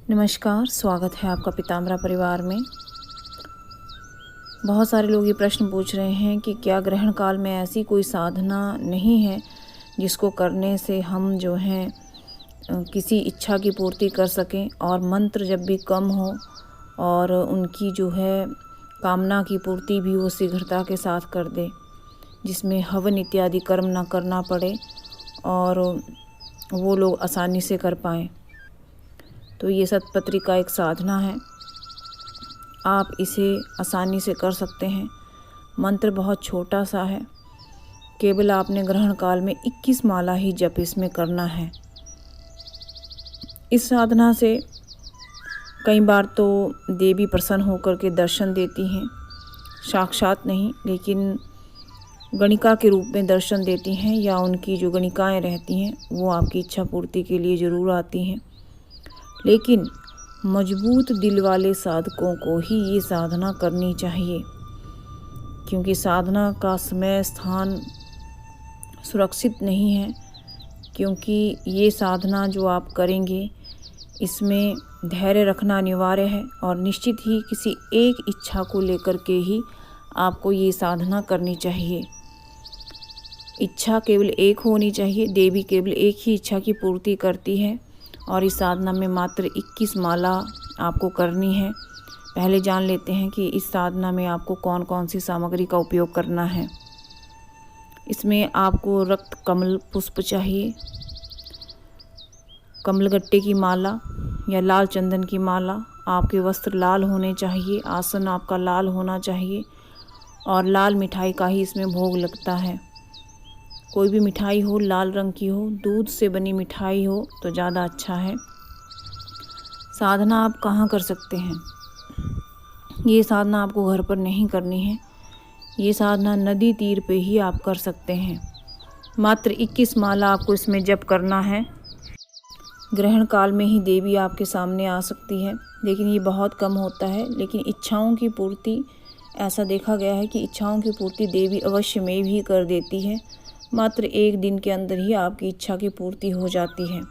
नमस्कार, स्वागत है आपका पीताम्बरा परिवार में। बहुत सारे लोग ये प्रश्न पूछ रहे हैं कि क्या ग्रहण काल में ऐसी कोई साधना नहीं है जिसको करने से हम जो हैं किसी इच्छा की पूर्ति कर सकें और मंत्र जब भी कम हो और उनकी जो है कामना की पूर्ति भी वो शीघ्रता के साथ कर दे, जिसमें हवन इत्यादि कर्म ना करना पड़े और वो लोग आसानी से कर पाएँ। तो ये शतपत्री का एक साधना है, आप इसे आसानी से कर सकते हैं। मंत्र बहुत छोटा सा है, केवल आपने ग्रहण काल में 21 माला ही जप इसमें करना है। इस साधना से कई बार तो देवी प्रसन्न होकर के दर्शन देती हैं, साक्षात नहीं लेकिन गणिका के रूप में दर्शन देती हैं, या उनकी जो गणिकाएँ रहती हैं वो आपकी इच्छा पूर्ति के लिए ज़रूर आती हैं। लेकिन मजबूत दिल वाले साधकों को ही ये साधना करनी चाहिए, क्योंकि साधना का समय स्थान सुरक्षित नहीं है। क्योंकि ये साधना जो आप करेंगे इसमें धैर्य रखना अनिवार्य है और निश्चित ही किसी एक इच्छा को लेकर के ही आपको ये साधना करनी चाहिए। इच्छा केवल एक होनी चाहिए, देवी केवल एक ही इच्छा की पूर्ति करती है और इस साधना में मात्र 21 माला आपको करनी है। पहले जान लेते हैं कि इस साधना में आपको कौन कौन सी सामग्री का उपयोग करना है। इसमें आपको रक्त कमल पुष्प चाहिए, कमलगट्टे की माला या लाल चंदन की माला, आपके वस्त्र लाल होने चाहिए, आसन आपका लाल होना चाहिए और लाल मिठाई का ही इसमें भोग लगता है। कोई भी मिठाई हो, लाल रंग की हो, दूध से बनी मिठाई हो तो ज़्यादा अच्छा है। साधना आप कहाँ कर सकते हैं? ये साधना आपको घर पर नहीं करनी है, ये साधना नदी तीर पे ही आप कर सकते हैं। मात्र 21 माला आपको इसमें जप करना है। ग्रहण काल में ही देवी आपके सामने आ सकती है, लेकिन ये बहुत कम होता है। लेकिन इच्छाओं की पूर्ति, ऐसा देखा गया है कि इच्छाओं की पूर्ति देवी अवश्य में भी कर देती है। मात्र 1 दिन के अंदर ही आपकी इच्छा की पूर्ति हो जाती है।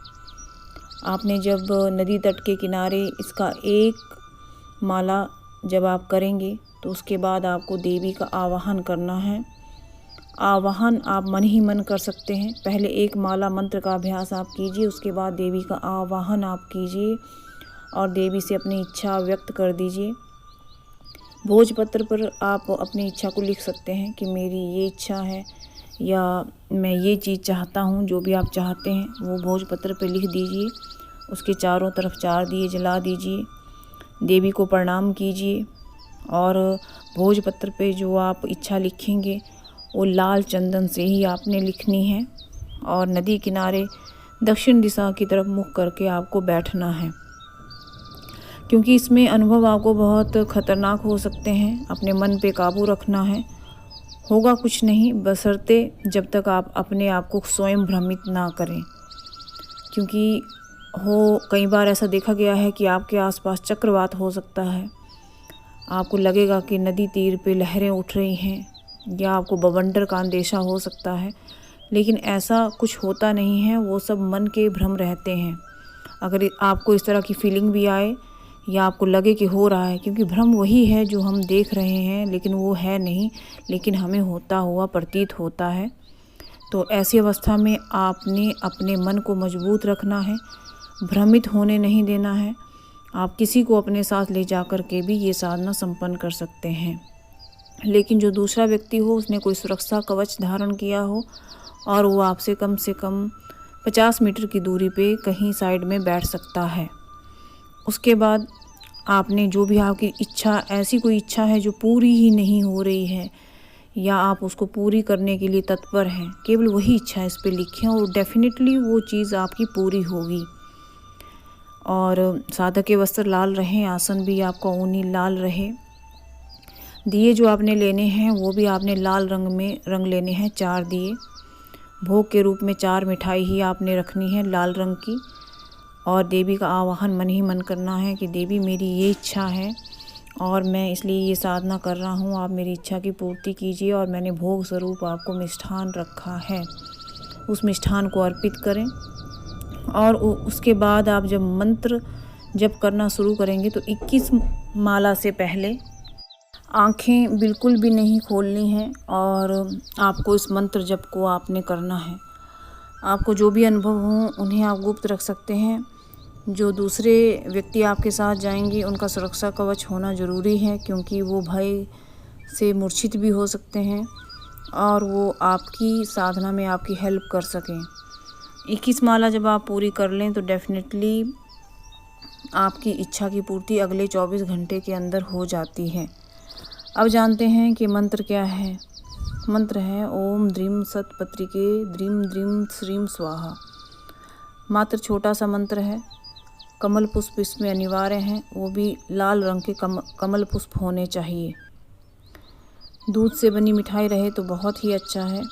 आपने जब नदी तट के किनारे इसका एक माला जब आप करेंगे तो उसके बाद आपको देवी का आवाहन करना है। आवाहन आप मन ही मन कर सकते हैं। पहले एक माला मंत्र का अभ्यास आप कीजिए, उसके बाद देवी का आवाहन आप कीजिए और देवी से अपनी इच्छा व्यक्त कर दीजिए। भोजपत्र पर आप अपनी इच्छा को लिख सकते हैं कि मेरी ये इच्छा है या मैं ये चीज़ चाहता हूँ। जो भी आप चाहते हैं वो भोजपत्र पे लिख दीजिए, उसके चारों तरफ 4 दिए जला दीजिए, देवी को प्रणाम कीजिए और भोजपत्र पे जो आप इच्छा लिखेंगे वो लाल चंदन से ही आपने लिखनी है और नदी किनारे दक्षिण दिशा की तरफ मुख करके आपको बैठना है। क्योंकि इसमें अनुभव आपको बहुत खतरनाक हो सकते हैं। अपने मन पे काबू रखना है। होगा कुछ नहीं, बशर्ते जब तक आप अपने आप को स्वयं भ्रमित ना करें। क्योंकि कई बार ऐसा देखा गया है कि आपके आसपास चक्रवात हो सकता है, आपको लगेगा कि नदी तीर पे लहरें उठ रही हैं या आपको बवंडर का अंदेशा हो सकता है, लेकिन ऐसा कुछ होता नहीं है। वो सब मन के भ्रम रहते हैं। अगर आपको इस तरह की फीलिंग भी आए या आपको लगे कि हो रहा है, क्योंकि भ्रम वही है जो हम देख रहे हैं लेकिन वो है नहीं, लेकिन हमें होता हुआ प्रतीत होता है। तो ऐसी अवस्था में आपने अपने मन को मजबूत रखना है, भ्रमित होने नहीं देना है। आप किसी को अपने साथ ले जा कर के भी ये साधना संपन्न कर सकते हैं। लेकिन जो दूसरा व्यक्ति हो, उसने कोई सुरक्षा कवच धारण किया हो और वो आपसे कम से कम 50 मीटर की दूरी पे कहीं साइड में बैठ सकता है। उसके बाद आपने जो भी आपकी इच्छा, ऐसी कोई इच्छा है जो पूरी ही नहीं हो रही है या आप उसको पूरी करने के लिए तत्पर हैं, केवल वही इच्छा इस पे लिखें और डेफिनेटली वो चीज़ आपकी पूरी होगी। और साधक के वस्त्र लाल रहें, आसन भी आपका ऊनी लाल रहे। दिए जो आपने लेने हैं वो भी आपने लाल रंग में रंग लेने हैं, 4 दिए। भोग के रूप में 4 मिठाई ही आपने रखनी है लाल रंग की और देवी का आवाहन मन ही मन करना है कि देवी मेरी ये इच्छा है और मैं इसलिए ये साधना कर रहा हूँ, आप मेरी इच्छा की पूर्ति कीजिए और मैंने भोग स्वरूप आपको मिष्ठान रखा है। उस मिष्ठान को अर्पित करें और उसके बाद आप जब मंत्र जप करना शुरू करेंगे तो 21 माला से पहले आँखें बिल्कुल भी नहीं खोलनी है और आपको इस मंत्र जप को आपने करना है। आपको जो भी अनुभव हों उन्हें आप गुप्त रख सकते हैं। जो दूसरे व्यक्ति आपके साथ जाएंगे उनका सुरक्षा कवच होना ज़रूरी है, क्योंकि वो भय से मूर्छित भी हो सकते हैं और वो आपकी साधना में आपकी हेल्प कर सकें। 21 माला जब आप पूरी कर लें तो डेफिनेटली आपकी इच्छा की पूर्ति अगले 24 घंटे के अंदर हो जाती है। अब जानते हैं कि मंत्र क्या है। मंत्र है ओम द्रीम सतपत्रिके द्रीम द्रीम श्रीम स्वाहा। मात्र छोटा सा मंत्र है। कमल पुष्प इसमें अनिवार्य हैं, वो भी लाल रंग के कमल पुष्प होने चाहिए। दूध से बनी मिठाई रहे तो बहुत ही अच्छा है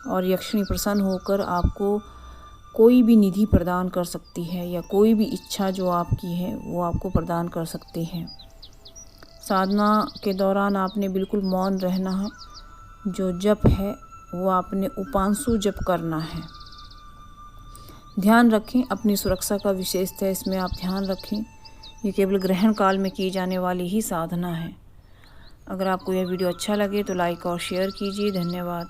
और यक्षिणी प्रसन्न होकर आपको कोई भी निधि प्रदान कर सकती है या कोई भी इच्छा जो आपकी है वो आपको प्रदान कर सकती है। साधना के दौरान आपने बिल्कुल मौन रहना है। जो जप है वो आपने उपांशु जप करना है। ध्यान रखें, अपनी सुरक्षा का विशेषतः इसमें आप ध्यान रखें। ये केवल ग्रहण काल में की जाने वाली ही साधना है। अगर आपको यह वीडियो अच्छा लगे तो लाइक और शेयर कीजिए। धन्यवाद।